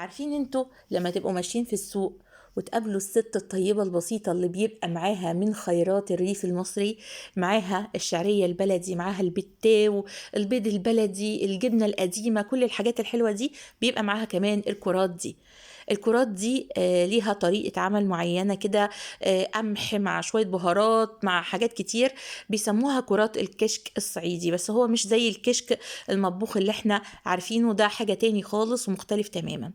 عارفين انتوا لما تبقوا ماشيين في السوق وتقابلوا الست الطيبة البسيطة اللي بيبقى معاها من خيرات الريف المصري، معاها الشعرية البلدي، معاها البتاو، البيض البلدي، الجبنة القديمة، كل الحاجات الحلوة دي، بيبقى معاها كمان الكرات دي. الكرات دي ليها طريقة عمل معينة كده، قمح مع شوية بهارات مع حاجات كتير، بيسموها كرات الكشك الصعيدي. بس هو مش زي الكشك المطبوخ اللي احنا عارفينه، ده حاجة تاني خالص ومختلف تماما.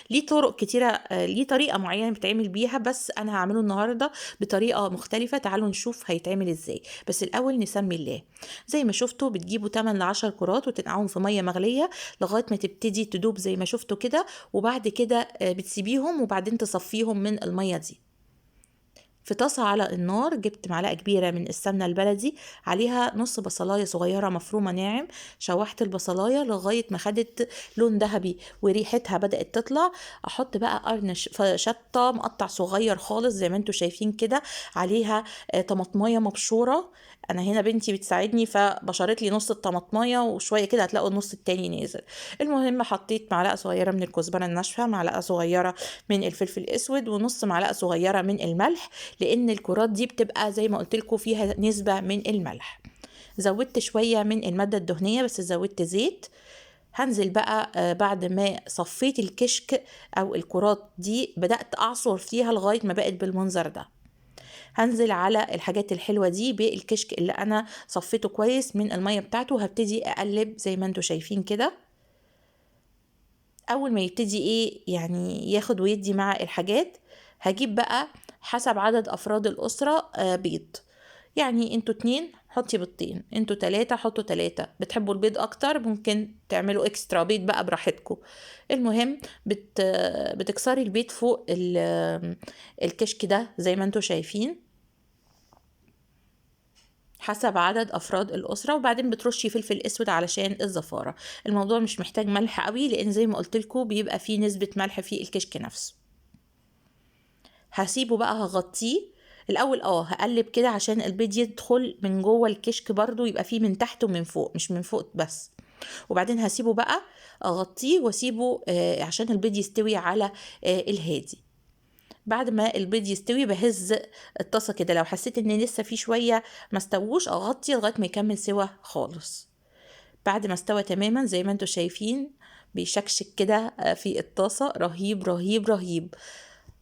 ليه طرق كتيرة، ليه طريقة معينة بتعمل بيها، بس أنا هعمله النهاردة بطريقة مختلفة. تعالوا نشوف هيتعمل ازاي. بس الأول نسمي الله. زي ما شفتوا بتجيبوا 8 ل 10 كرات وتنقعهم في مية مغلية لغاية ما تبتدي تدوب زي ما شفتوا كده، وبعد كده بتسيبيهم وبعدين تصفيهم من المية دي. في طاسة على النار جبت معلقة كبيرة من السمنة البلدي، عليها نص بصلاية صغيرة مفرومة ناعم. شوحت البصلاية لغاية ما خدت لون ذهبي وريحتها بدأت تطلع. احط بقى قرن شطة مقطع صغير خالص زي ما انتوا شايفين كده. عليها طماطماية مبشورة. انا هنا بنتي بتساعدني فبشرت لي نص الطماطمايه، وشويه كده هتلاقوا النص التاني نازل. المهم حطيت معلقه صغيره من الكزبره الناشفه، معلقه صغيره من الفلفل الاسود، ونص معلقه صغيره من الملح، لان الكرات دي بتبقى زي ما قلت لكم فيها نسبه من الملح. زودت شويه من الماده الدهنيه بس زودت زيت. هنزل بقى بعد ما صفيت الكشك او الكرات دي بدأت اعصر فيها لغايه ما بقت بالمنظر ده. هنزل على الحاجات الحلوة دي بالكشك اللي انا صفيته كويس من المية بتاعته، هبتدي اقلب زي ما انتوا شايفين كده. اول ما يبتدي يعني ياخد ويدي مع الحاجات، هجيب بقى حسب عدد افراد الاسرة بيض. يعني انتوا 2 حطي بيضتين، انتوا 3 حطوا 3، بتحبوا البيض اكتر ممكن تعملوا اكسترا بيض بقى براحتكم. المهم بتكسري البيض فوق الكشك ده زي ما انتوا شايفين حسب عدد افراد الاسره، وبعدين بترشي فلفل اسود علشان الزفاره. الموضوع مش محتاج ملح قوي لان زي ما قلت لكم بيبقى فيه نسبه ملح في الكشك نفسه. هسيبه بقى هغطيه الاول، هقلب كده عشان البيض يدخل من جوه الكشك برضو، يبقى فيه من تحت ومن فوق مش من فوق بس. وبعدين هسيبه بقى اغطيه واسيبه عشان البيض يستوي على الهادي. بعد ما البيض يستوي بهز الطاسه كده، لو حسيت ان لسه في شويه ما استووش اغطي لغايه ما يكمل سوا خالص. بعد ما استوى تماما زي ما انتوا شايفين بيشكشك كده في الطاسه، رهيب رهيب رهيب.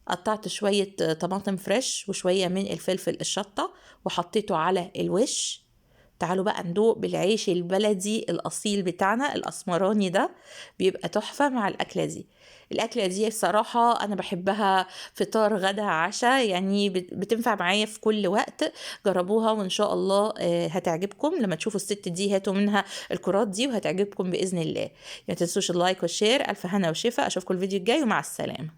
قطعت شويه طماطم فريش وشويه من الفلفل الشطه وحطيته على الوش. تعالوا بقى ندوق بالعيش البلدي الأصيل بتاعنا الأسمراني ده، بيبقى تحفة مع الأكلة دي. الأكلة دي الصراحة أنا بحبها فطار غدا عشاء، يعني بتنفع معايا في كل وقت. جربوها وإن شاء الله هتعجبكم. لما تشوفوا الست دي هاتوا منها الكرات دي وهتعجبكم بإذن الله. ما تنسوش اللايك والشير. ألف هنا وشفا. أشوفكم الفيديو الجاي ومع السلامة.